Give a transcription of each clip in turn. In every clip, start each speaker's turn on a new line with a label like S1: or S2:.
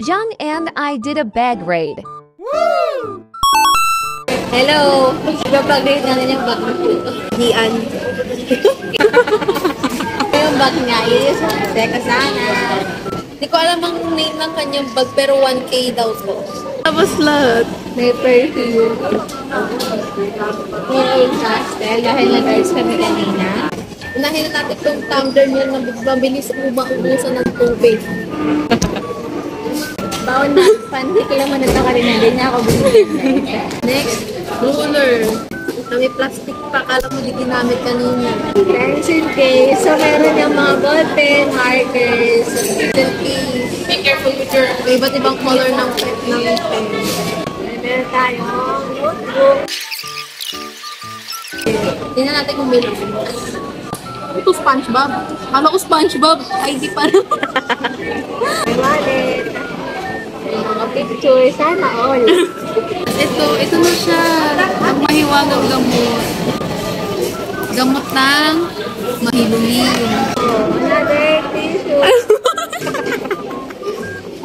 S1: Jung and I did a bag raid.
S2: Hello! Ipa-plug-rate natin yung bag Dian. Yung bag niya, yun yung Teka sana. Hindi ko alam ang name ng kanyang bag, pero 1K daw to.
S3: Tapos lahat.
S2: May perfume. May oil pastel, dahil nag-arts kami kanina. Unahin na natin itong tumbler niya na mabilis umaubusan ng tubig. Baon na, panty ko lang manata ka rin na. Hindi niya ako bumili. Next, ruler. May plastic pa, kala mo di ginamit kanina. Pencil case. So, meron yung mga ballpen, markers, pencil case. Be careful with your iba't ibang color ng pen. Meron tayong notebook. Tingnan natin kung may lang. Ito SpongeBob. Kala ko SpongeBob. ID pa rin. May wallet. May mga picture. Sana all.
S3: Ito na siya. Ang mahiwagang gamot. Gamot ng mahilulin.
S2: Another tissue.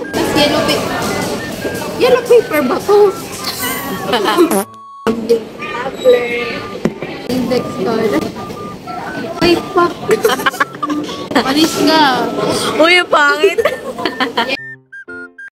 S2: Tapos yellow paper ba to? Tablet. Index card. Ay, fuck.
S3: Panis ka.
S1: Uy, pangit!